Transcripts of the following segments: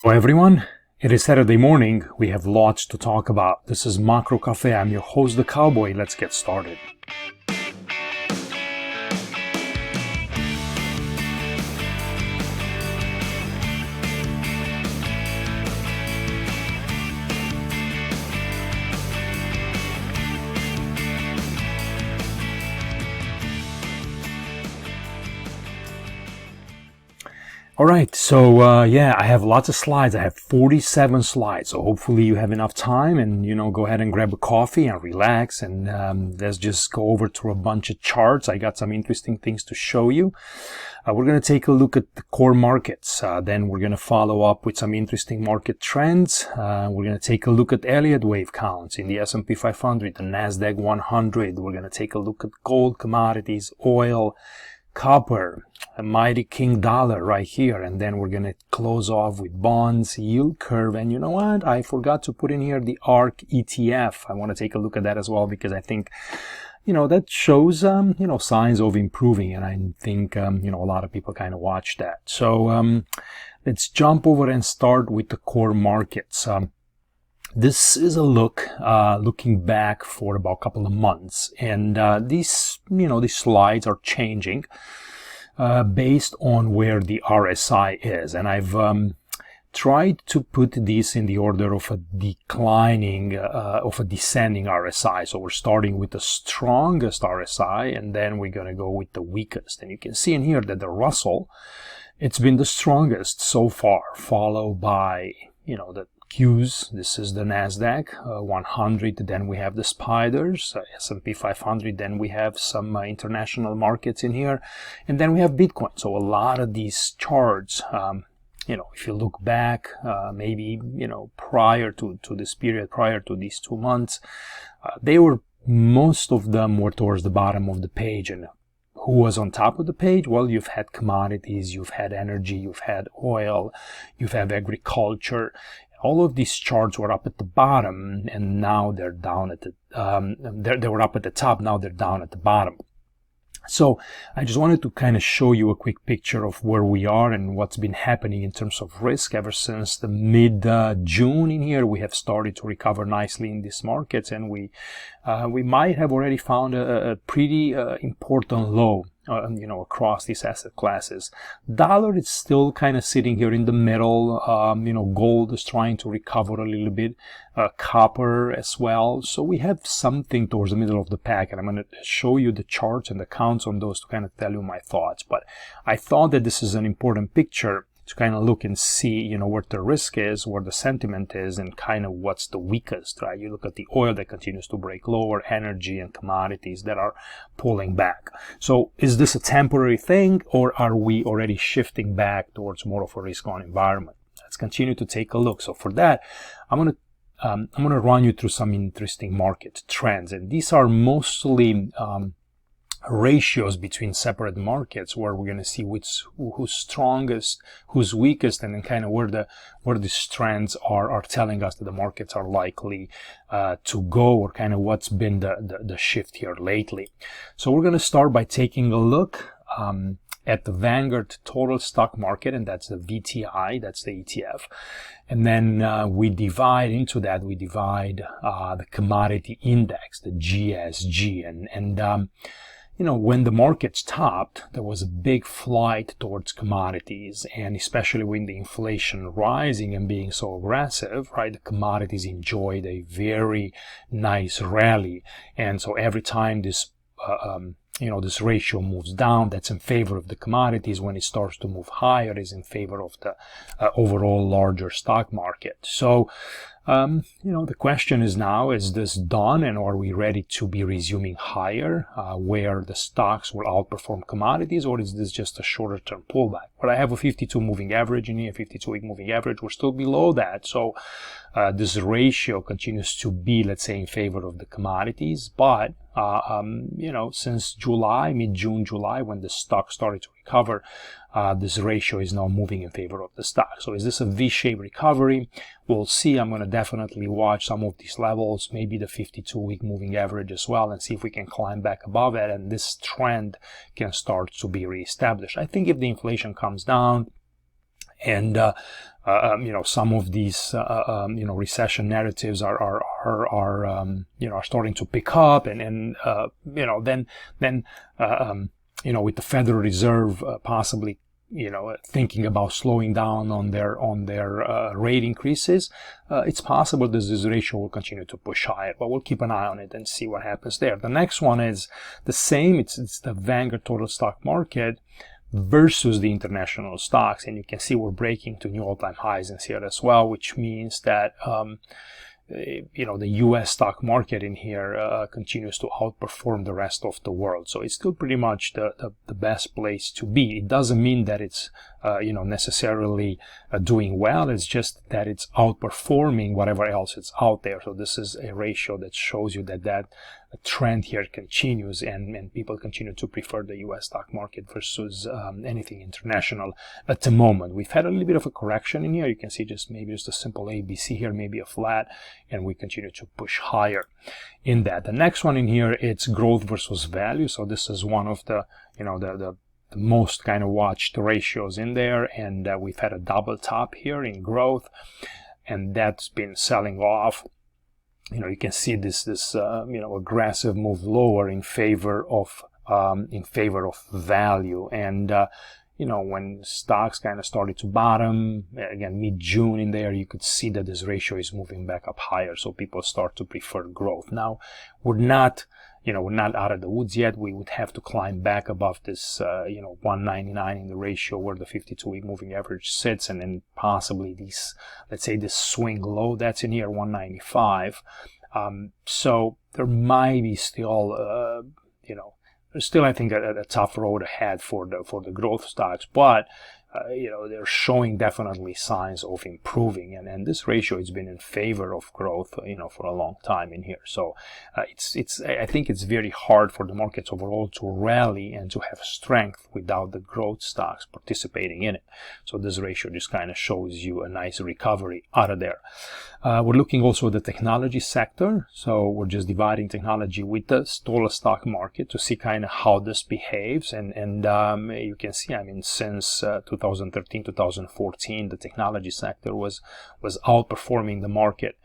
Hello everyone, it is Saturday morning. We have lots to talk about. This is Macro Café. I'm your host, the Cowboy. Let's get started. All right, so I have lots of slides. I have 47 slides, so hopefully you have enough time and, go ahead and grab a coffee and relax and let's just go over through a bunch of charts. I got some interesting things to show you. We're going to take a look at the core markets. Then we're going to follow up with some interesting market trends. We're going to take a look at Elliott wave counts in the S&P 500, the NASDAQ 100. We're going to take a look at gold, commodities, oil, copper, a mighty king dollar right here, and then we're going to close off with bonds, yield curve, and you know what, I forgot to put in here the Arkk ETF. I want to take a look at that as well because I think that shows signs of improving, and I think a lot of people kind of watch that. So let's jump over and start with the core markets. This is a look looking back for about a couple of months, and these slides are changing based on where the RSI is, and I've tried to put these in the order of a descending RSI. So we're starting with the strongest RSI, and then we're going to go with the weakest. And you can see in here that the Russell, it's been the strongest so far, followed by the Qs. This is the NASDAQ 100. Then we have the spiders, S&P 500. Then we have some international markets in here, and then we have Bitcoin. So a lot of these charts, if you look back, maybe prior to this period, prior to these 2 months, most of them were towards the bottom of the page. And who was on top of the page? Well, you've had commodities, you've had energy, you've had oil, you've had agriculture. All of these charts were up at the bottom, and now they're down at the, they were up at the top, now they're down at the bottom. So I just wanted to kind of show you a quick picture of where we are and what's been happening in terms of risk ever since the mid-June in here. We have started to recover nicely in these markets, and we might have already found a pretty important low across these asset classes. Dollar is still kind of sitting here in the middle. Gold is trying to recover a little bit, copper as well. So we have something towards the middle of the pack, and I'm going to show you the charts and the counts on those to kind of tell you my thoughts. But I thought that this is an important picture to kind of look and see, where the risk is, where the sentiment is, and kind of what's the weakest, right? You look at the oil that continues to break lower, energy and commodities that are pulling back. So is this a temporary thing, or are we already shifting back towards more of a risk-on environment? Let's continue to take a look. So for that, I'm going to run you through some interesting market trends, and these are mostly ratios between separate markets, where we're going to see who's strongest, who's weakest, and then kind of where these trends are telling us that the markets are likely to go, or kind of what's been the shift here lately. So we're going to start by taking a look at the Vanguard Total Stock Market, and that's the VTI, that's the ETF. And then we divide the commodity index, the GSG, and when the markets topped, there was a big flight towards commodities, and especially when the inflation rising and being so aggressive, right, the commodities enjoyed a very nice rally. And so every time this this ratio moves down, that's in favor of the commodities. When it starts to move higher, is in favor of the overall larger stock market. So the question is now, is this done, and are we ready to be resuming higher, where the stocks will outperform commodities, or is this just a shorter term pullback? But I have a 52 moving average in here, 52-week moving average. We're still below that. So this ratio continues to be, let's say, in favor of the commodities. But since July, mid-June, July, when the stock started to recover, this ratio is now moving in favor of the stock. So is this a V-shaped recovery? We'll see. I'm going to definitely watch some of these levels, maybe the 52-week moving average as well, and see if we can climb back above it, and this trend can start to be reestablished. I think if the inflation comes down And some of these recession narratives are starting to pick up, and then with the Federal Reserve possibly thinking about slowing down on their rate increases, it's possible that this ratio will continue to push higher, but we'll keep an eye on it and see what happens there. The next one is the same. It's the Vanguard Total Stock Market versus the international stocks, and you can see we're breaking to new all-time highs in here as well, which means that the US stock market in here continues to outperform the rest of the world. So it's still pretty much the best place to be. It doesn't mean that it's necessarily doing well. It's just that it's outperforming whatever else is out there. So this is a ratio that shows you that trend here continues, and people continue to prefer the US stock market versus anything international at the moment. We've had a little bit of a correction in here. You can see maybe just a simple ABC here, maybe a flat, and we continue to push higher in that. The next one in here, it's growth versus value. So this is one of the the most kind of watched ratios in there, and we've had a double top here in growth, and that's been selling off. You can see this aggressive move lower in favor of value, and when stocks kind of started to bottom again mid-June in there, you could see that this ratio is moving back up higher, so people start to prefer growth. Now we're not out of the woods yet. We would have to climb back above this 199 in the ratio where the 52-week moving average sits, and then possibly this swing low that's in here, 195. So there might be still there's still, I think, a tough road ahead for the growth stocks, but they're showing definitely signs of improving, and this ratio has been in favor of growth, for a long time in here. So I think it's very hard for the markets overall to rally and to have strength without the growth stocks participating in it. So this ratio just kind of shows you a nice recovery out of there. We're looking also at the technology sector. So we're just dividing technology with the total stock market to see kind of how this behaves, and you can see, since 2013, 2014, the technology sector was outperforming the market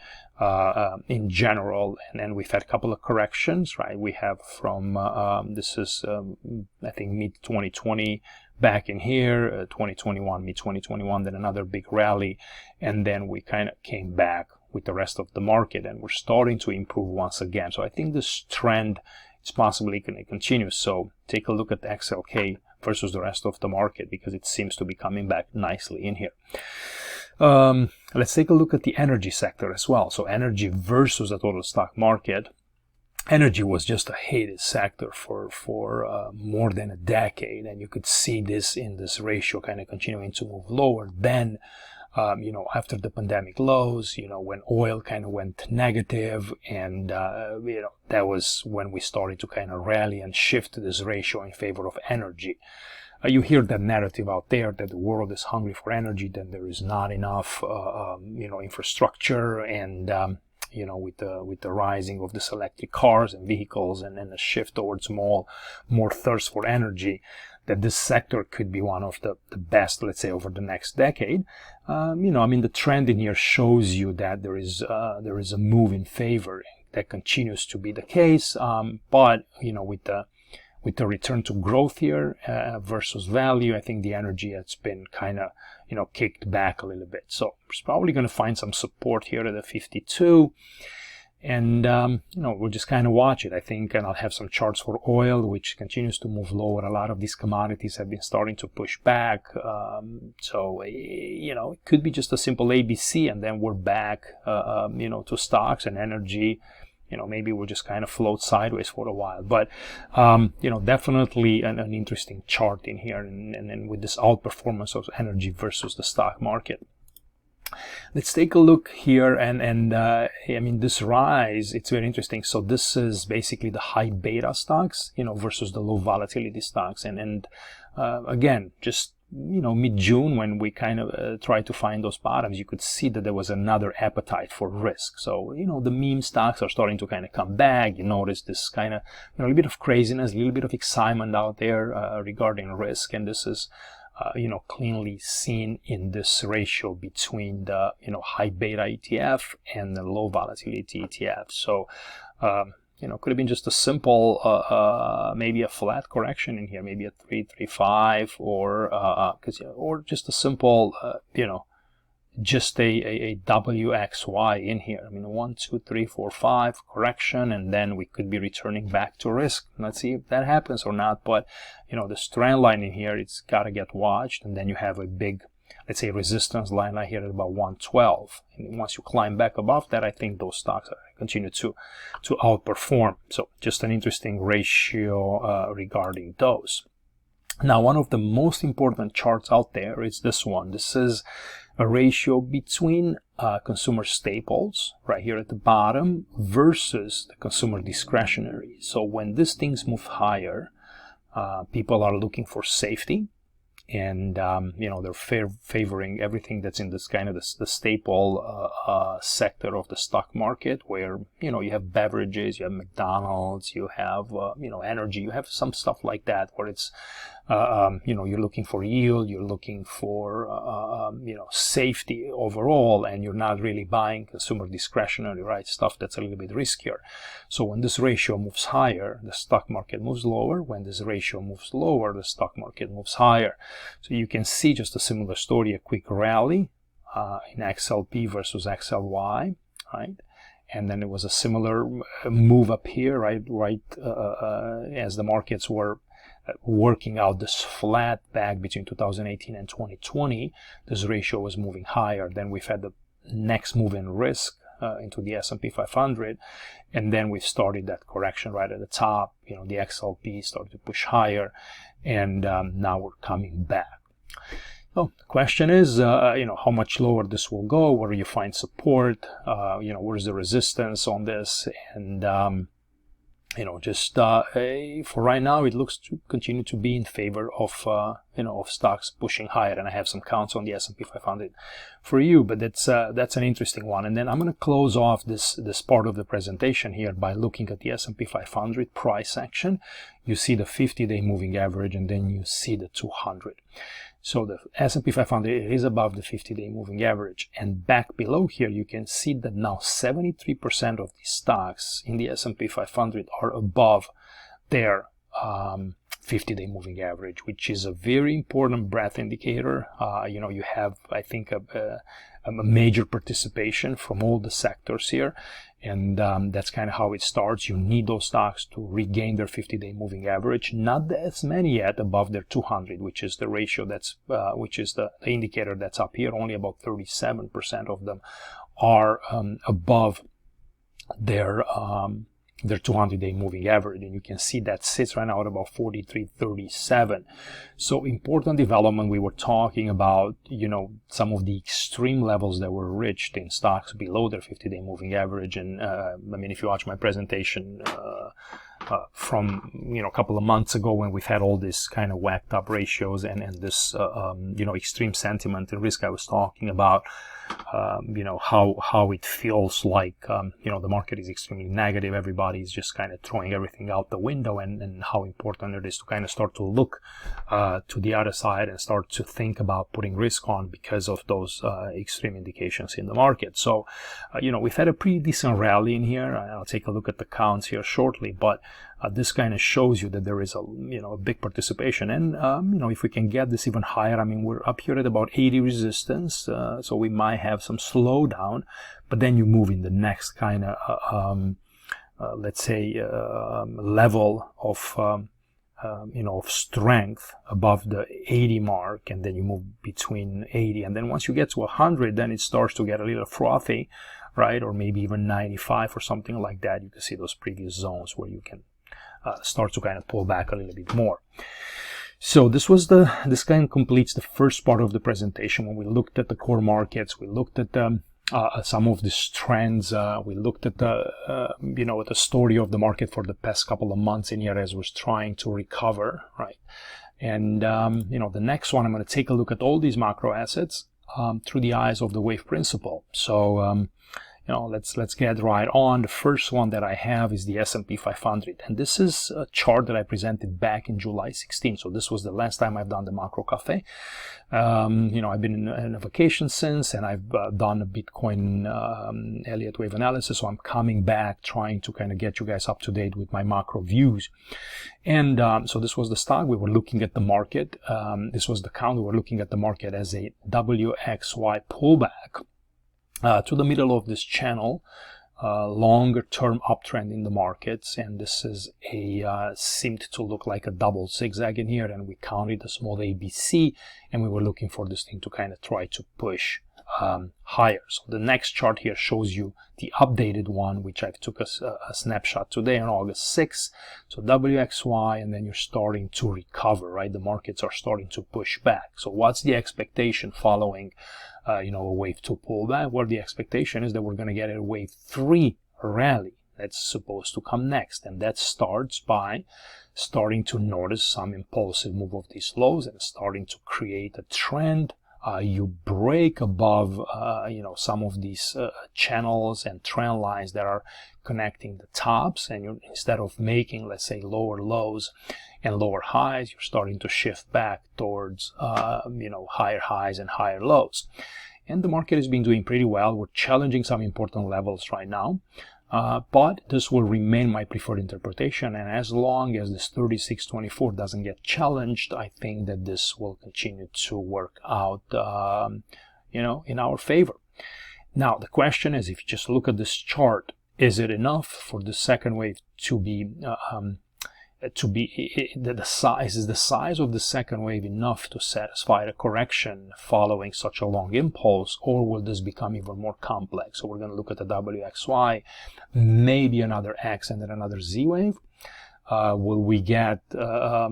in general, and we've had a couple of corrections, right? We have from this is I think mid 2020 back in here, 2021, mid 2021, then another big rally, and then we kind of came back with the rest of the market, and we're starting to improve once again. So I think this trend is possibly going to continue. So take a look at the XLK versus the rest of the market, because it seems to be coming back nicely in here. Let's take a look at the energy sector as well. So energy versus the total stock market. Energy was just a hated sector for more than a decade, and you could see this in this ratio kind of continuing to move lower. Then after the pandemic lows, when oil kind of went negative, and that was when we started to kind of rally and shift this ratio in favor of energy. You hear that narrative out there that the world is hungry for energy, that there is not enough infrastructure, and with the rising of this electric cars and vehicles, and then a shift towards more thirst for energy, that this sector could be one of the best, let's say, over the next decade. The trend in here shows you that there is a move in favor. That continues to be the case, but with the return to growth here versus value, I think the energy has been kind of kicked back a little bit. So it's probably going to find some support here at the 52. And, we'll just kind of watch it, I think, and I'll have some charts for oil, which continues to move lower. A lot of these commodities have been starting to push back. So, it could be just a simple ABC, and then we're back, to stocks and energy. Maybe we'll just kind of float sideways for a while. But, definitely an interesting chart in here, and with this outperformance of energy versus the stock market. Let's take a look here, and this rise, it's very interesting. So this is basically the high beta stocks, versus the low volatility stocks, and again, just mid-June, when we kind of tried to find those bottoms, you could see that there was another appetite for risk. So the meme stocks are starting to kind of come back. You notice this kind of a little bit of craziness, a little bit of excitement out there regarding risk, and this is cleanly seen in this ratio between the, high beta ETF and the low volatility ETF. So, could have been just a simple, maybe a flat correction in here, maybe a 335, or just a simple, just a WXY in here. I mean, 1, 2, 3, 4, 5 correction, and then we could be returning back to risk. Let's see if that happens or not. But the trend line in here, it's got to get watched, and then you have a big, let's say, resistance line right here at about 112. And once you climb back above that, I think those stocks are continue to outperform. So just an interesting ratio regarding those. Now, one of the most important charts out there is this one. This is a ratio between consumer staples right here at the bottom versus the consumer discretionary. So when these things move higher, people are looking for safety, and they're favoring everything that's in this kind of the staple sector of the stock market, where you have beverages, you have McDonald's, you have energy, you have some stuff like that, where it's you're looking for yield, you're looking for safety overall, and you're not really buying consumer discretionary, right, stuff that's a little bit riskier. So when this ratio moves higher, the stock market moves lower. When this ratio moves lower, the stock market moves higher. So you can see just a similar story, a quick rally in XLP versus XLY, right? And then it was a similar move up here, right, as the markets were working out this flat back between 2018 and 2020, this ratio was moving higher. Then we've had the next move in risk into the S&P 500, and then we started that correction right at the top. The XLP started to push higher, and now we're coming back. So the question is, how much lower this will go, where you find support, where's the resistance on this, and for right now, it looks to continue to be in favor of, of stocks pushing higher. And I have some counts on the S&P 500 for you, but that's an interesting one. And then I'm going to close off this part of the presentation here by looking at the S&P 500 price action. You see the 50-day moving average, and then you see the 200. So the S&P 500 is above the 50-day moving average, and back below here you can see that now 73% of the stocks in the S&P 500 are above their 50-day moving average, which is a very important breadth indicator. You have, I think, a major participation from all the sectors here, and that's kind of how it starts. You need those stocks to regain their 50-day moving average. Not as many yet above their 200, which is the ratio which is the indicator that's up here. Only about 37% of them are above their 200-day moving average, and you can see that sits right now at about 43.37. So important development. We were talking about, some of the extreme levels that were reached in stocks below their 50-day moving average, and if you watch my presentation from a couple of months ago, when we've had all this kind of whacked up ratios and this extreme sentiment and risk, I was talking about how it feels like the market is extremely negative. Everybody's just kind of throwing everything out the window, and how important it is to kind of start to look to the other side and start to think about putting risk on because of those extreme indications in the market. So we've had a pretty decent rally in here. I'll take a look at the counts here shortly, but this kind of shows you that there is a big participation, and if we can get this even higher, we're up here at about 80 resistance, so we might have some slowdown, but then you move in the next kind of let's say level of of strength above the 80 mark, and then you move between 80, and then once you get to 100, then it starts to get a little frothy, right? Or maybe even 95 or something like that. You can see those previous zones where you can start to kind of pull back a little bit more. So this kind of completes the first part of the presentation, when we looked at the core markets, we looked at some of these trends, we looked at the story of the market for the past couple of months in here as we're trying to recover, right? And the next one, I'm going to take a look at all these macro assets through the eyes of the wave principle. So let's get right on. The first one that I have is the S&P 500, and this is a chart that I presented back in July 16. So this was the last time I've done the Macro Café. I've been in a vacation since, and I've done a Bitcoin Elliott wave analysis. So I'm coming back, trying to kind of get you guys up to date with my macro views. And so this was the stock. We were looking at the market. This was the count. We were looking at the market as a WXY pullback to the middle of this channel, longer term uptrend in the markets, and this is seemed to look like a double zigzag in here, and we counted a small ABC, and we were looking for this thing to kind of try to push higher. So the next chart here shows you the updated one, which I took a snapshot today on August 6th. So WXY, and then you're starting to recover, right? The markets are starting to push back. So what's the expectation following a wave 2 pullback? Well, the expectation is that we're going to get a wave 3 rally that's supposed to come next, and that starts by starting to notice some impulsive move of these lows and starting to create a trend. You break above some of these channels and trend lines that are connecting the tops, and instead of making, let's say, lower lows and lower highs, you're starting to shift back towards higher highs and higher lows. And the market has been doing pretty well. We're challenging some important levels right now, but this will remain my preferred interpretation. And as long as this 3624 doesn't get challenged, I think that this will continue to work out, in our favor. Now, the question is, if you just look at this chart, is it enough for the second wave to be the size of the second wave enough to satisfy the correction following such a long impulse, or will this become even more complex? So we're going to look at the WXY, maybe another X and then another Z wave. Will we get a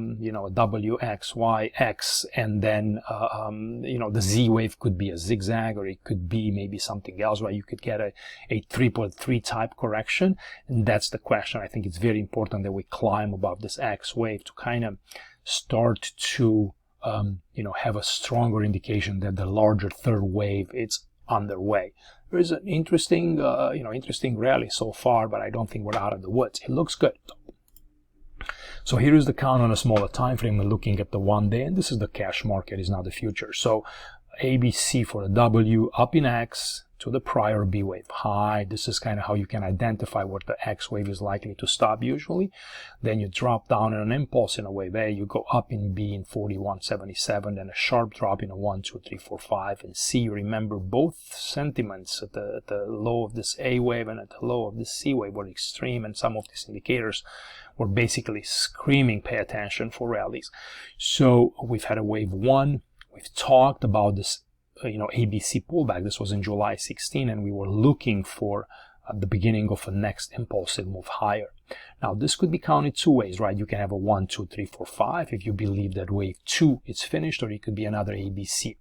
WXYX, and then the Z wave could be a zigzag, or it could be maybe something else, right? You could get a 3.3 type correction, and that's the question. I think it's very important that we climb above this X wave to kind of start to have a stronger indication that the larger third wave is underway. There is an interesting rally so far, but I don't think we're out of the woods. It looks good. So here is the count on a smaller time frame. We're looking at the 1 day, and this is the cash market, is now the future. So ABC for the W, up in X to the prior B wave high. This is kind of how you can identify what the X wave is likely to stop usually. Then you drop down in an impulse in a wave A, you go up in B in 41.77, then a sharp drop in a 1, 2, 3, 4, 5, and C. You remember both sentiments at the low of this A wave and at the low of this C wave were extreme, and some of these indicators were basically screaming, pay attention for rallies. So we've had a wave 1. We've talked about this ABC pullback. This was in July 16, and we were looking for the beginning of a next impulsive move higher. Now, this could be counted two ways, right? You can have a 1, 2, 3, 4, 5 if you believe that wave 2 is finished, or it could be another ABC.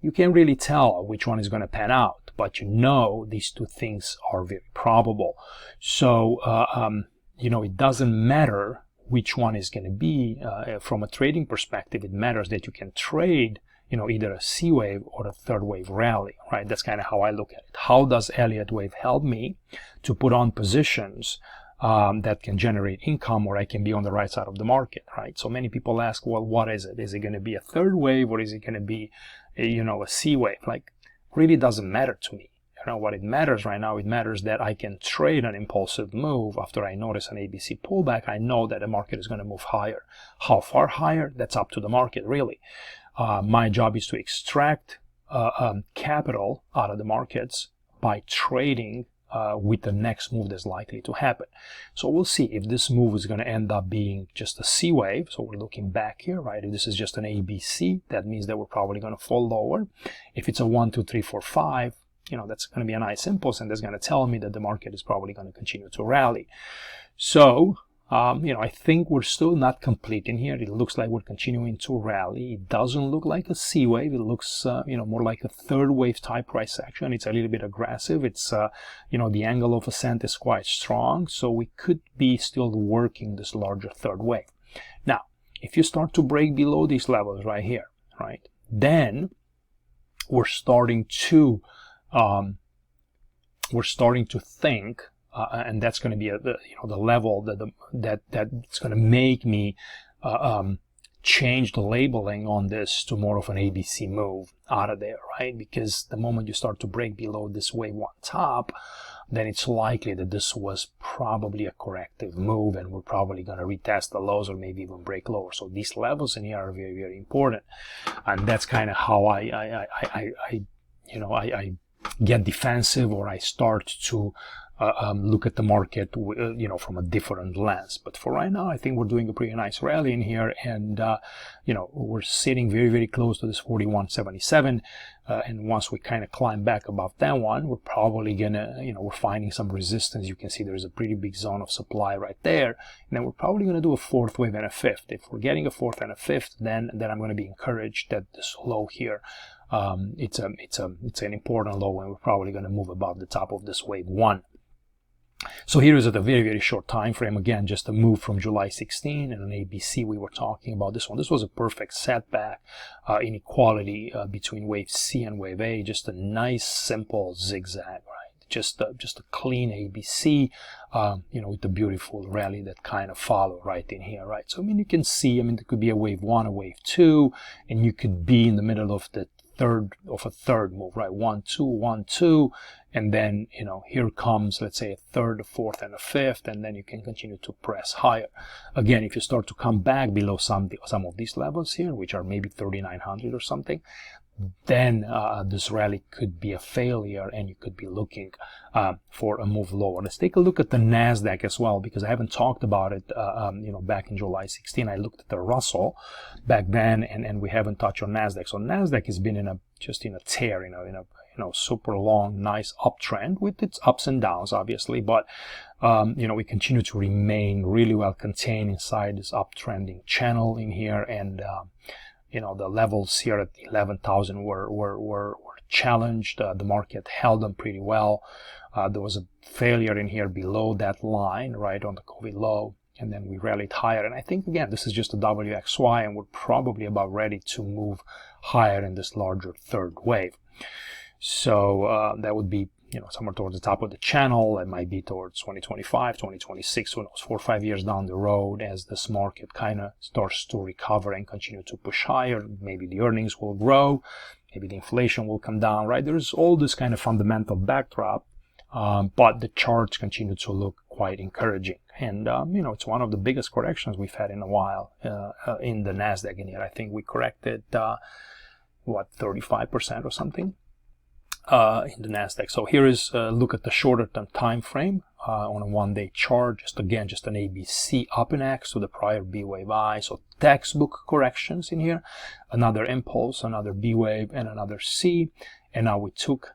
You can't really tell which one is going to pan out, but these two things are very probable. So it doesn't matter which one is going to be. From a trading perspective, it matters that you can trade either a C wave or a third wave rally, right? That's kind of how I look at it. How does Elliott wave help me to put on positions that can generate income, or I can be on the right side of the market, right? So many people ask, well, what is it? Is it going to be a third wave, or is it going to be a C wave? Like, really doesn't matter to me. What it matters right now, it matters that I can trade an impulsive move after I notice an ABC pullback. I know that the market is going to move higher. How far higher? That's up to the market, really. My job is to extract capital out of the markets by trading with the next move that's likely to happen. So we'll see if this move is going to end up being just a C wave. So we're looking back here, right? If this is just an ABC, that means that we're probably going to fall lower. If it's a 1, 2, 3, 4, 5, that's going to be a nice impulse, and that's going to tell me that the market is probably going to continue to rally. So, I think we're still not complete in here. It looks like we're continuing to rally. It doesn't look like a C wave. It looks, more like a third wave type price action. It's a little bit aggressive. It's, the angle of ascent is quite strong. So we could be still working this larger third wave. Now, if you start to break below these levels right here, right, then we're starting to we're starting to think, and that's going to be the level that's going to make me change the labeling on this to more of an ABC move out of there, right? Because the moment you start to break below this wave one top, then it's likely that this was probably a corrective move, and we're probably going to retest the lows or maybe even break lower. So these levels in here are very, very important, and that's kind of how I get defensive, or I start to look at the market, from a different lens. But for right now, I think we're doing a pretty nice rally in here, and we're sitting very, very close to this 41.77, and once we kind of climb back above that one, we're probably gonna, we're finding some resistance. You can see there's a pretty big zone of supply right there, and then we're probably gonna do a fourth wave and a fifth. If we're getting a fourth and a fifth, then I'm gonna be encouraged that this low here, it's an important low, and we're probably gonna move above the top of this wave one. So here is at a very, very short time frame. Again, just a move from July 16 and an ABC we were talking about. This one, this was a perfect setback, inequality between wave C and wave A. Just a nice, simple zigzag, right? Just a clean ABC, with the beautiful rally that kind of followed right in here, right? So, you can see, there could be a wave one, a wave two, and you could be in the middle of a third move, right? 1, 2, 1, 2, and then here comes, let's say, a third, a fourth, and a fifth, and then you can continue to press higher. Again, if you start to come back below some of these levels here, which are maybe 3,900 or something, then this rally could be a failure, and you could be looking for a move lower. Let's take a look at the Nasdaq as well, because I haven't talked about it. Back in July 16, I looked at the Russell back then, and we haven't touched on Nasdaq. So Nasdaq has been in a tear, in a super long, nice uptrend with its ups and downs, obviously, but we continue to remain really well contained inside this uptrending channel in here, and the levels here at 11,000 were challenged. The market held them pretty well. There was a failure in here below that line, right on the COVID low, and then we rallied higher. And I think, again, this is just a WXY, and we're probably about ready to move higher in this larger third wave. So that would be, somewhere towards the top of the channel. It might be towards 2025, 2026, who knows, 4 or 5 years down the road, as this market kind of starts to recover and continue to push higher. Maybe the earnings will grow, maybe the inflation will come down, right? There's all this kind of fundamental backdrop, but the charts continue to look quite encouraging. And, it's one of the biggest corrections we've had in a while in the Nasdaq in here. I think we corrected, 35% or something in the Nasdaq. So here is a look at the shorter term time frame on a one-day chart. Just an ABC up and X to the prior B wave I. So textbook corrections in here. Another impulse, another B wave, and another C. And now we took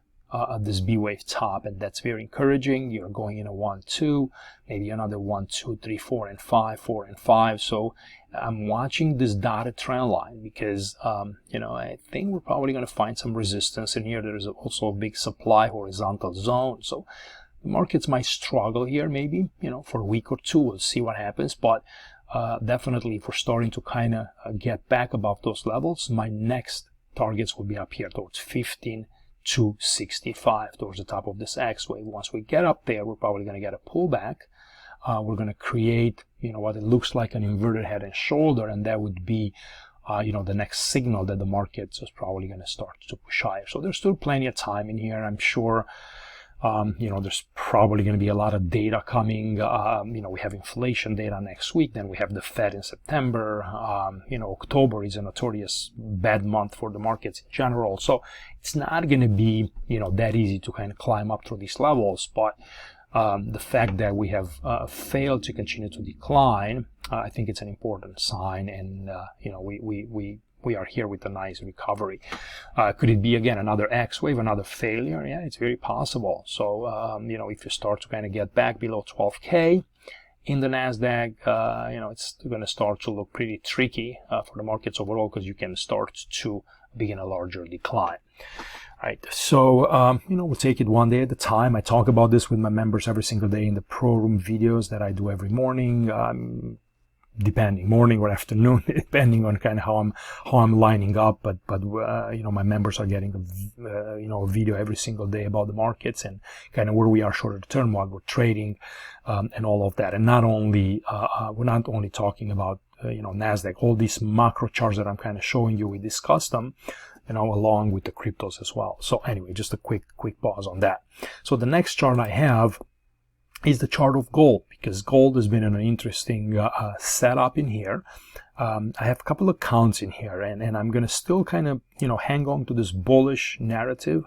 this B wave top, and that's very encouraging. You're going in a 1, 2, maybe another 1, 2, 3, 4, and 5, 4, and 5. So I'm watching this dotted trend line, because I think we're probably going to find some resistance in here. There's also a big supply horizontal zone, so the markets might struggle here, maybe for a week or two. We'll see what happens, but definitely, if we're starting to kind of get back above those levels, my next targets will be up here towards 15,265, towards the top of this X wave. Once we get up there, we're probably going to get a pullback. We're going to create, what it looks like an inverted head and shoulder, and that would be, the next signal that the market is probably going to start to push higher. So there's still plenty of time in here. I'm sure, there's probably going to be a lot of data coming. We have inflation data next week. Then we have the Fed in September. October is a notorious bad month for the markets in general. So it's not going to be, that easy to kind of climb up through these levels. But the fact that we have failed to continue to decline, I think it's an important sign, and we are here with a nice recovery. Could it be, again, another X wave, another failure? Yeah, it's very possible. So if you start to kind of get back below 12K in the Nasdaq, it's going to start to look pretty tricky for the markets overall, because you can start to begin a larger decline. Right, so we'll take it one day at a time. I talk about this with my members every single day in the Pro Room videos that I do every morning. depending, morning or afternoon, depending on kind of how I'm lining up. But you know, my members are getting a video every single day about the markets and kind of where we are shorter term, what we're trading, and all of that. And not only we're not only talking about you know, Nasdaq, all these macro charts that I'm kind of showing you, we discussed them, you know, along with the cryptos as well. So anyway, just a quick pause on that. So the next chart I have is the chart of gold, because gold has been in an interesting setup in here. I have a couple of counts in here, and I'm going to still kind of, you know, hang on to this bullish narrative,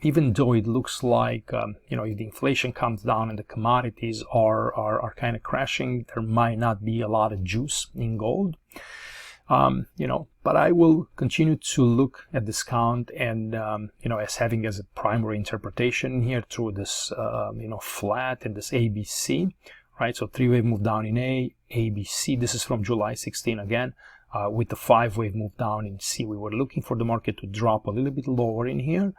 even though it looks like, you know, if the inflation comes down and the commodities are kind of crashing, there might not be a lot of juice in gold. You know, but I will continue to look at this count and, you know, as having as a primary interpretation here through this, you know, flat and this ABC, right? So 3-wave move down in A, ABC. This is from July 16 again, with the 5-wave move down in C. We were looking for the market to drop a little bit lower in here,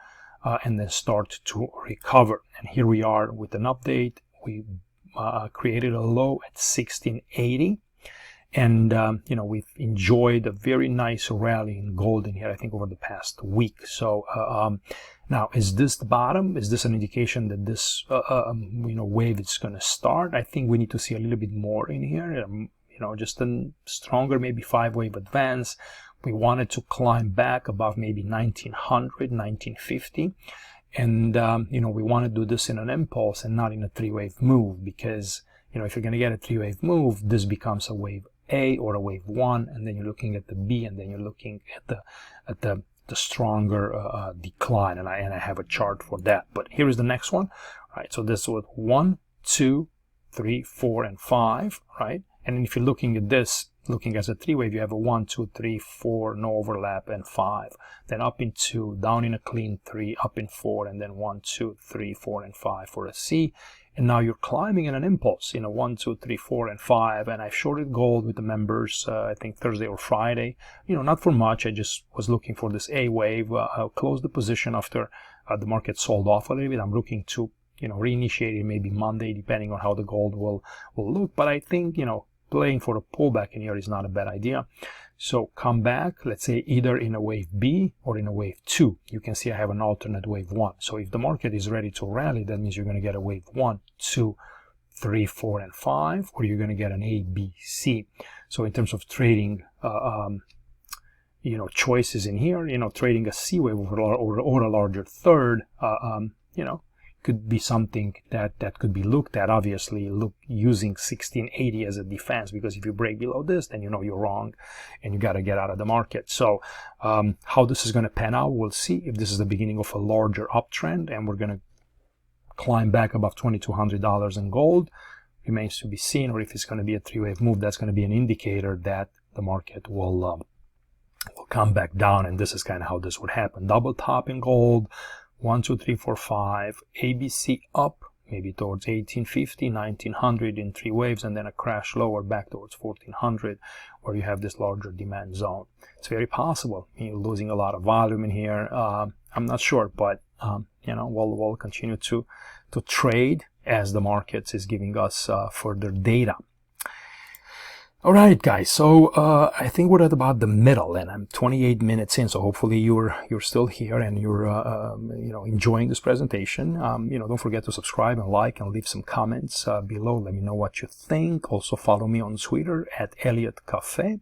and then start to recover. And here we are with an update. We created a low at 1680. And, you know, we've enjoyed a very nice rally in gold in here, I think, over the past week. So, now, is this the bottom? Is this an indication that this, you know, wave is going to start? I think we need to see a little bit more in here, you know, just a stronger, maybe 5-wave advance. We wanted to climb back above maybe 1900, 1950. And, you know, we want to do this in an impulse and not in a 3-wave move, because, you know, if you're going to get a 3-wave move, this becomes a wave A or a wave 1, and then you're looking at the B, and then you're looking at the stronger decline, and I have a chart for that. But here is the next one, right? So this was 1, 2, 3, 4, and 5, right? And if you're looking at this, looking as a 3-wave, you have a 1, 2, 3, 4, no overlap, and 5. Then up in 2, down in a clean 3, up in 4, and then 1, 2, 3, 4, and 5 for a C. And now you're climbing in an impulse, you know, 1, 2, 3, 4, and 5. And I shorted gold with the members, I think Thursday or Friday. You know, not for much. I just was looking for this A wave. I'll close the position after the market sold off a little bit. I'm looking to, you know, reinitiate it maybe Monday, depending on how the gold will look. But I think, you know, playing for a pullback in here is not a bad idea. So come back, let's say either in a wave B or in a wave 2. You can see I have an alternate wave 1. So if the market is ready to rally, that means you're going to get a wave 1, 2, 3, 4, and 5, or you're going to get an A, B, C. So in terms of trading, you know, choices in here, you know, trading a C wave or a larger third, you know, could be something that could be looked at. Obviously, using 1680 as a defense, because if you break below this, then you know you're wrong and you got to get out of the market. So how this is going to pan out, we'll see. If this is the beginning of a larger uptrend and we're going to climb back above $2,200 in gold, remains to be seen. Or if it's going to be a 3-wave move, that's going to be an indicator that the market will come back down. And this is kind of how this would happen. Double top in gold, 1, 2, 3, 4, 5, ABC up, maybe towards 1850, 1900 in 3 waves, and then a crash lower back towards 1400, where you have this larger demand zone. It's very possible. You're losing a lot of volume in here. I'm not sure, but you know, we'll continue to trade as the markets is giving us further data. All right, guys. So I think we're at about the middle, and I'm 28 minutes in. So hopefully you're still here and you're you know, enjoying this presentation. You know, don't forget to subscribe and like and leave some comments below. Let me know what you think. Also follow me on Twitter at EWCafe.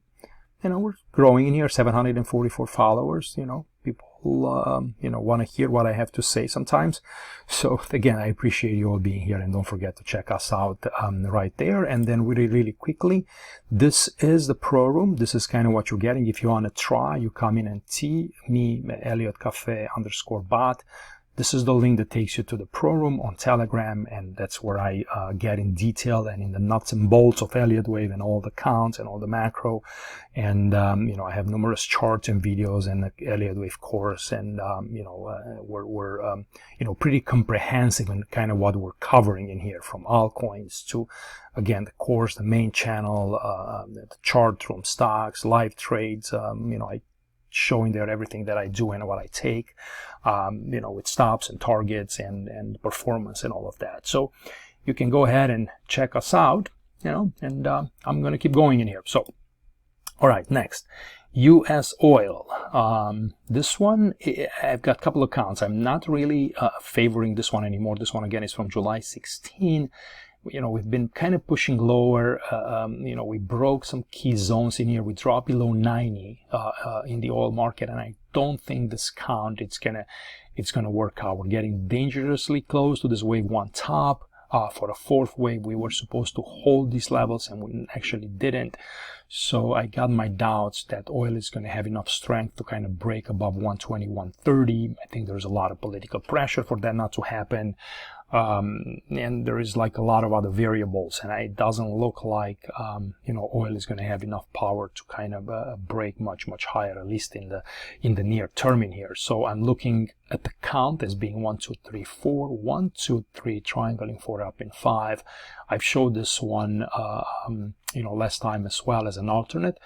You know, we're growing in here, 744 followers. You know, people you know, want to hear what I have to say sometimes. So again, I appreciate you all being here, and don't forget to check us out right there. And then really quickly, this is the pro room. This is kind of what you're getting. If you want to try, you come in and see me, EWCafe_bot. This is the link that takes you to the pro room on Telegram, and that's where I get in detail and in the nuts and bolts of Elliott Wave and all the counts and all the macro. And you know, I have numerous charts and videos and the Elliott Wave course, and you know, we're you know, pretty comprehensive in kind of what we're covering in here, from altcoins to, again, the course, the main channel, the chart room, stocks, live trades. You know, I showing there everything that I do and what I take, you know, with stops and targets and performance and all of that. So you can go ahead and check us out. you know, and I'm going to keep going in here. So, all right, next, U.S. oil. This one, I've got a couple of counts. I'm not really favoring this one anymore. This one, again, is from July 16. You know, we've been kind of pushing lower. You know, we broke some key zones in here. We dropped below 90 in the oil market, and I don't think this count it's gonna work out. We're getting dangerously close to this wave one top. For a fourth wave, we were supposed to hold these levels, and we actually didn't. So I got my doubts that oil is going to have enough strength to kind of break above 120, 130. I think there's a lot of political pressure for that not to happen. And there is like a lot of other variables, and it doesn't look like you know, oil is going to have enough power to kind of break much higher, at least in the near term in here. So I'm looking at the count as being 1 2 3 4 1 2 3, triangling 4 up in 5. I've showed this one you know, last time as well as an alternate,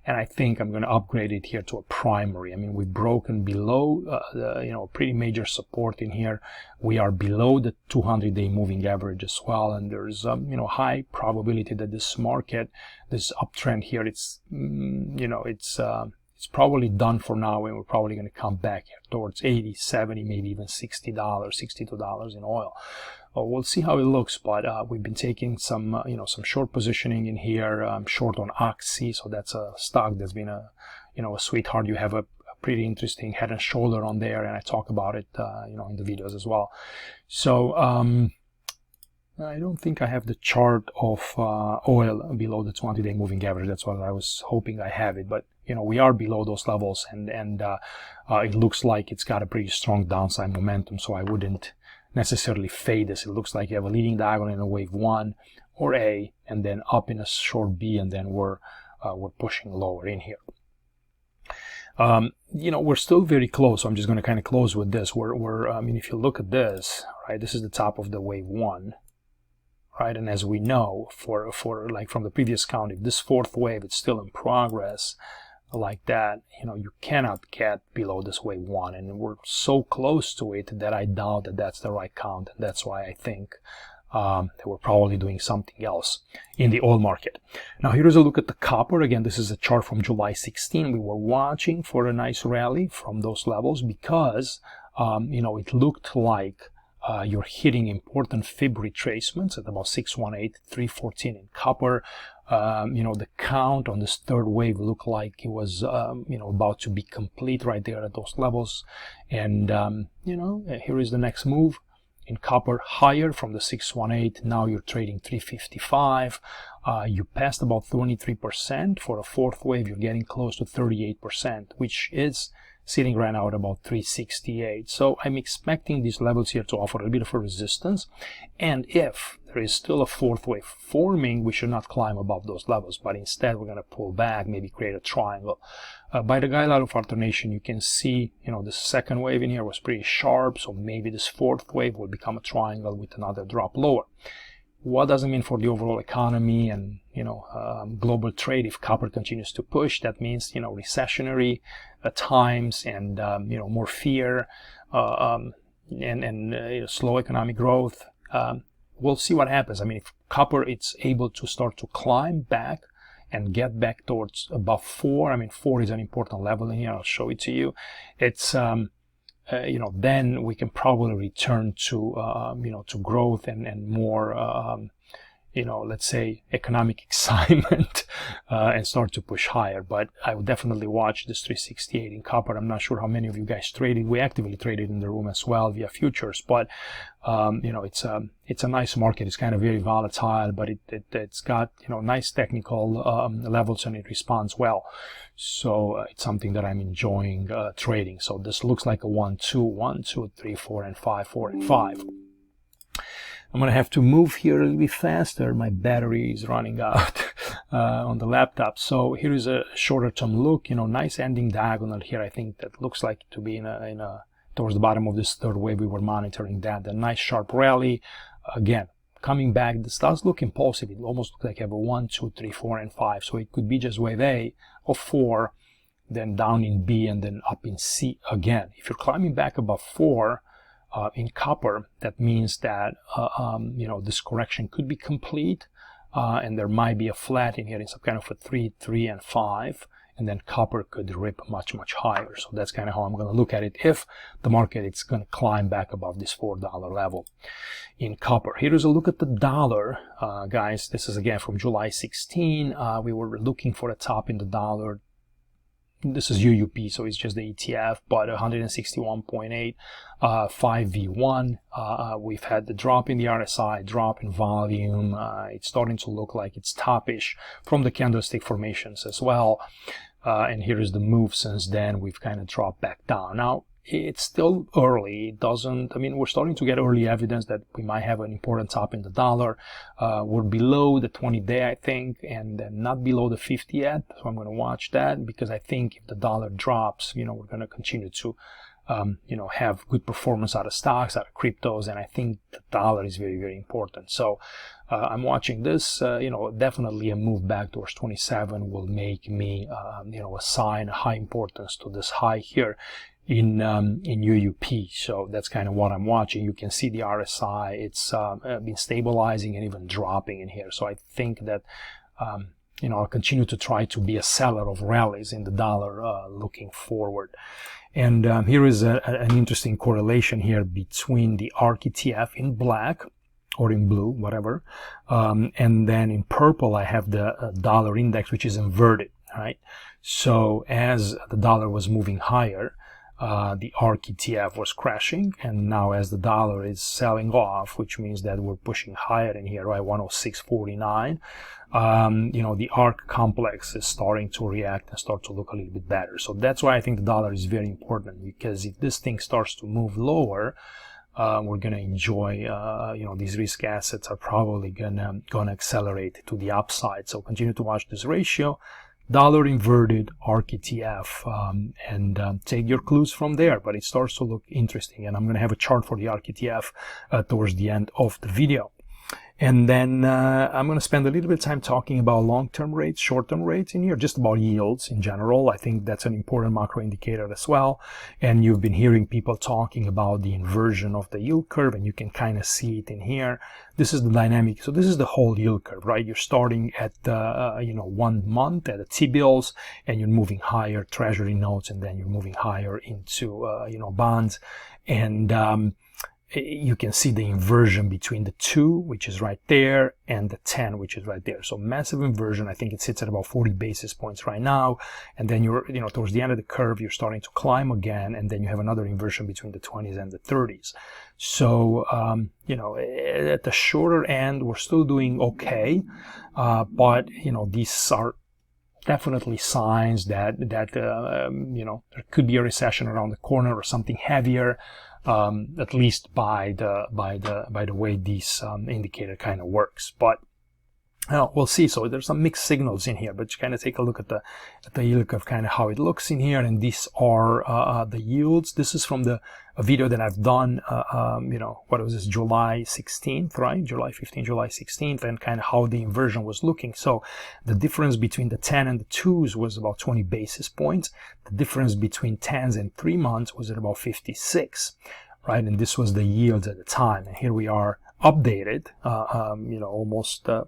and I think I'm going to upgrade it here to a primary. I mean, we've broken below you know, pretty major support in here. We are below the 200-day moving average as well, and there's you know, high probability that this market, this uptrend here, it's you know, it's probably done for now, and we're probably going to come back here towards 80, 70, maybe even $60, $62 in oil. We'll see how it looks, but we've been taking some you know, some short positioning in here. I'm short on Arkk, so that's a stock that's been a, you know, a sweetheart. You have a pretty interesting head and shoulder on there, and I talk about it you know, in the videos as well. So I don't think I have the chart of oil below the 20-day moving average. That's what I was hoping I have it, but you know, we are below those levels, and it looks like it's got a pretty strong downside momentum, so I wouldn't necessarily fade this. It looks like you have a leading diagonal in a wave 1 or A, and then up in a short B, and then we're pushing lower in here. You know, we're still very close, so I'm just going to kind of close with this. I mean, if you look at this, right, this is the top of the wave 1, right, and as we know, for like from the previous count, if this fourth wave is still in progress like that, you know, you cannot get below this wave 1, and we're so close to it that I doubt that that's the right count, and that's why I think that we're probably doing something else in the oil market. Now here's a look at the copper. Again, this is a chart from July 16. We were watching for a nice rally from those levels because you know, it looked like you're hitting important fib retracements at about 618, 314 in copper. You know, the count on this third wave looked like it was you know, about to be complete right there at those levels. And you know, here is the next move in copper, higher from the 618. Now you're trading 355. You passed about 23% for a fourth wave. You're getting close to 38%, which is sitting right now at about 368. So I'm expecting these levels here to offer a bit of a resistance, and if there is still a fourth wave forming, we should not climb above those levels, but instead we're going to pull back, maybe create a triangle. By the guideline of alternation, you can see, you know, the second wave in here was pretty sharp, so maybe this fourth wave will become a triangle with another drop lower. What does it mean for the overall economy and, you know, global trade? If copper continues to push, that means, you know, recessionary times and you know, more fear and you know, slow economic growth. We'll see what happens. I mean, if copper it's able to start to climb back and get back towards above 4, I mean, 4 is an important level in here. I'll show it to you. It's you know, then we can probably return to you know, to growth and more you know, let's say economic excitement and start to push higher. But I would definitely watch this 368 in copper. I'm not sure how many of you guys traded. We actively traded in the room as well via futures, but you know, it's a nice market. It's kind of very volatile, but it's got, you know, nice technical levels, and it responds well. So it's something that I'm enjoying trading. So this looks like a 1 2 1 2 3 4 and 5 4 and 5. I'm going to have to move here a little bit faster. My battery is running out on the laptop. So here is a shorter term look. You know, nice ending diagonal here. I think that looks like to be in a towards the bottom of this third wave. We were monitoring that. A nice sharp rally. Again, coming back. This does look impulsive. It almost looks like I have a 1 2 3 4 and 5. So it could be just wave A of 4, then down in B, and then up in C again. If you're climbing back above 4, in copper, that means that you know, this correction could be complete. and there might be a flat in here in some kind of a 3, 3, and 5, and then copper could rip much higher. So that's kind of how I'm going to look at it if the market is going to climb back above this $4 level in copper. Here is a look at the dollar, guys. This is again from July 16. We were looking for a top in the dollar. This is UUP, so it's just the ETF, but 161.8, 5V1. We've had the drop in the RSI, drop in volume. It's starting to look like it's toppish from the candlestick formations as well. And here is the move since then. We've kind of dropped back down. Now, it's still early. It doesn't, I mean, we're starting to get early evidence that we might have an important top in the dollar. We're below the 20-day, I think, and not below the 50 yet. So I'm going to watch that, because I think if the dollar drops, you know, we're going to continue to, you know, have good performance out of stocks, out of cryptos, and I think the dollar is very important. So I'm watching this. You know, definitely a move back towards 27 will make me, you know, assign a high importance to this high here in UUP. So that's kind of what I'm watching. You can see the RSI, it's been stabilizing and even dropping in here. So I think that you know, I'll continue to try to be a seller of rallies in the dollar looking forward. And here is an interesting correlation here between the Arkk ETF in black, or in blue, whatever, and then in purple I have the dollar index, which is inverted, right? So as the dollar was moving higher, the Arkk ETF was crashing, and now as the dollar is selling off, which means that we're pushing higher in here, right, 106.49, you know, the Arkk complex is starting to react and start to look a little bit better. So that's why I think the dollar is very important, because if this thing starts to move lower, we're going to enjoy, you know, these risk assets are probably gonna accelerate to the upside. So continue to watch this ratio. Dollar inverted, Arkk ETF, and take your clues from there. But it starts to look interesting, and I'm going to have a chart for the Arkk ETF towards the end of the video. And then I'm going to spend a little bit of time talking about long-term rates, short-term rates in here, just about yields in general. I think that's an important macro indicator as well. And you've been hearing people talking about the inversion of the yield curve, and you can kind of see it in here. This is the dynamic. So this is the whole yield curve, right? You're starting at, you know, 1 month at the T-bills, and you're moving higher treasury notes, and then you're moving higher into, you know, bonds. And you can see the inversion between the 2, which is right there, and the 10, which is right there. So massive inversion. I think it sits at about 40 basis points right now. And then you're, you know, towards the end of the curve, you're starting to climb again. And then you have another inversion between the 20s and the 30s. So, you know, at the shorter end, we're still doing okay. But, you know, these are definitely signs that, you know, there could be a recession around the corner or something heavier. At least by the way this indicator kind of works, but we'll see. So there's some mixed signals in here, but you kind of take a look at the yield curve, kind of how it looks in here, and these are the yields. This is from a video that I've done, you know, what was this, July 16th, right? July 15th, July 16th, and kind of how the inversion was looking. So the difference between the 10 and the 2s was about 20 basis points. The difference between 10s and 3 months was at about 56, right? And this was the yields at the time. And here we are updated, you know, almost, I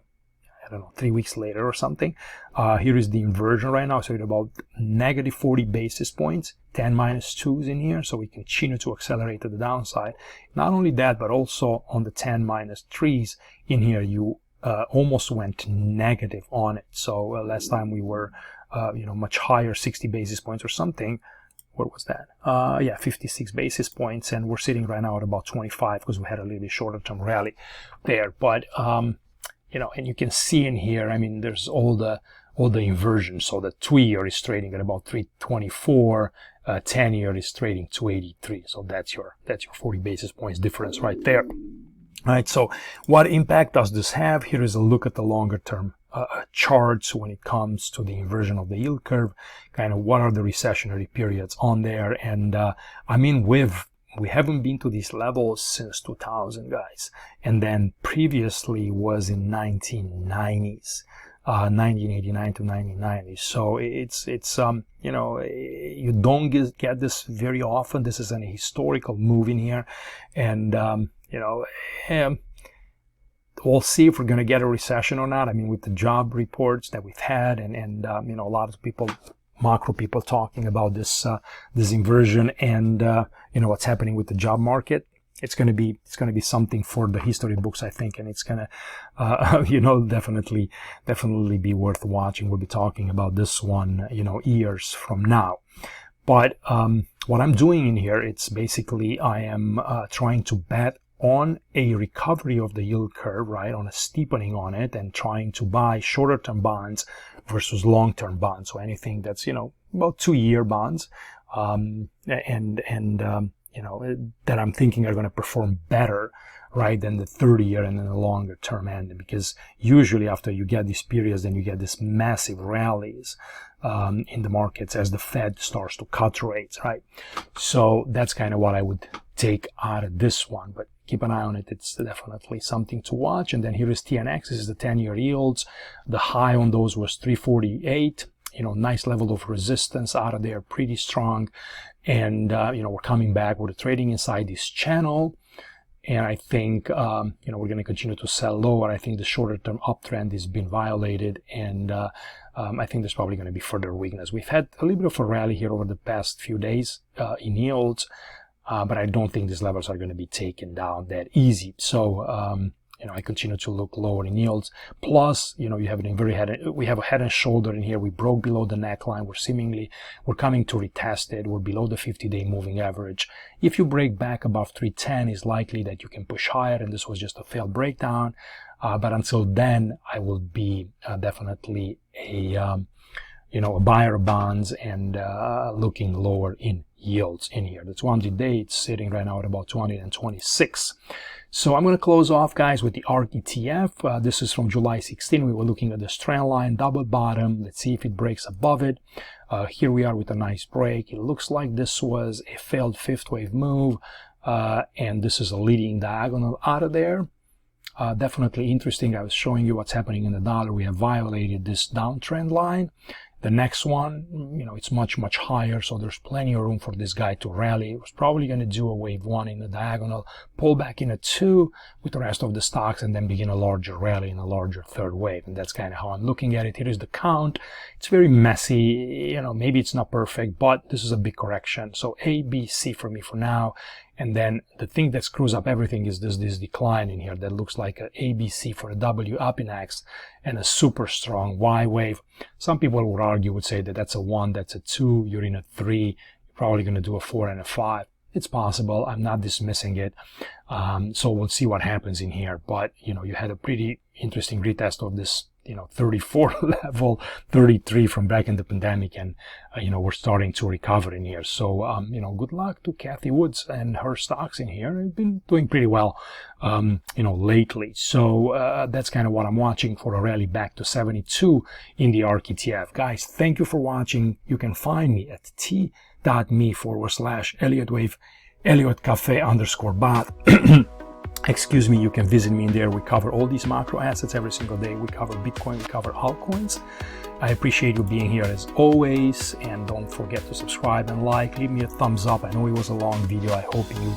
don't know, 3 weeks later or something. Here is the inversion right now. So it's about negative 40 basis points, 10 minus 2s in here. So we continue to accelerate to the downside. Not only that, but also on the 10 minus 3s in here, you almost went negative on it. So last time we were, you know, much higher, 60 basis points or something. What was that? Yeah, 56 basis points. And we're sitting right now at about 25 because we had a little bit shorter term rally there. But, you know, and you can see in here, I mean, there's all the inversion. So the 2-year is trading at about 324, 10-year is trading 283. So that's your 40 basis points difference right there. All right. So what impact does this have? Here is a look at the longer term charts when it comes to the inversion of the yield curve. Kind of what are the recessionary periods on there? And I mean, we haven't been to these levels since 2000, guys. And then previously was in 1990s, 1989 to 1990. So it's you know, you don't get this very often. This is an historical move in here. And, you know, we'll see if we're going to get a recession or not. I mean, with the job reports that we've had, and you know, a lot of people, macro people, talking about this inversion, and you know, what's happening with the job market. It's going to be something for the history books, I think, and it's going to, you know, definitely be worth watching. We'll be talking about this one, you know, years from now. But what I'm doing in here, it's basically I am trying to bet on a recovery of the yield curve, right, on a steepening on it, and trying to buy shorter term bonds versus long term bonds. So anything that's, you know, about 2-year bonds, you know, that I'm thinking are going to perform better, right, than the 30-year and then the longer term end. Because usually after you get these periods, then you get this massive rallies in the markets as the Fed starts to cut rates, right? So that's kind of what I would take out of this one, but keep an eye on it. It's definitely something to watch. And then here is TNX. This is the 10-year yields. The high on those was 348. You know, nice level of resistance out of there, pretty strong. And, you know, we're coming back. We're trading inside this channel. And I think, you know, we're going to continue to sell lower. I think the shorter term uptrend has been violated. And I think there's probably going to be further weakness. We've had a little bit of a rally here over the past few days in yields. But I don't think these levels are going to be taken down that easy. So, you know, I continue to look lower in yields. Plus, you know, we have a head and shoulder in here. We broke below the neckline. We're coming to retest it. We're below the 50-day moving average. If you break back above 310, it's likely that you can push higher, and this was just a failed breakdown. But until then, I will be definitely a you know, a buyer of bonds and looking lower in yields in here. The 200 day, it's sitting right now at about 226. So I'm going to close off, guys, with the Arkk ETF. This is from July 16. We were looking at this trend line, double bottom. Let's see if it breaks above it. Here we are with a nice break. It looks like this was a failed fifth wave move, and this is a leading diagonal out of there. Definitely interesting. I was showing you what's happening in the dollar. We have violated this downtrend line. The next one, you know, it's much higher, so there's plenty of room for this guy to rally. It was probably going to do a wave 1 in the diagonal, pull back in a 2 with the rest of the stocks, and then begin a larger rally in a larger third wave. And that's kind of how I'm looking at it. Here is the count. It's very messy. You know, maybe it's not perfect, but this is a big correction. So A, B, C for me for now. And then the thing that screws up everything is this decline in here that looks like a ABC for a W up in X and a super strong Y wave. Some people would argue, would say that that's a 1, that's a 2, you're in a 3, you're probably going to do a 4 and a 5. It's possible. I'm not dismissing it. So we'll see what happens in here. But, you know, you had a pretty interesting retest of this, you know, 34 level, 33 from back in the pandemic, and you know, we're starting to recover in here. So you know, good luck to Kathy Woods and her stocks in here. They've been doing pretty well, you know, lately. So that's kind of what I'm watching for a rally back to 72 in the Arkk ETF. Guys, thank you for watching. You can find me at t.me/ElliotWave, EWCafe_bot. Excuse me, you can visit me in there. We cover all these macro assets every single day. We cover Bitcoin, we cover altcoins. I appreciate you being here as always, and don't forget to subscribe and like. Leave me a thumbs up. I know it was a long video. I hope you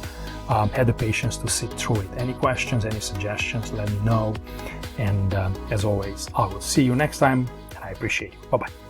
had the patience to sit through it. Any questions, any suggestions, let me know. And as always, I will see you next time, and I appreciate you. Bye-bye.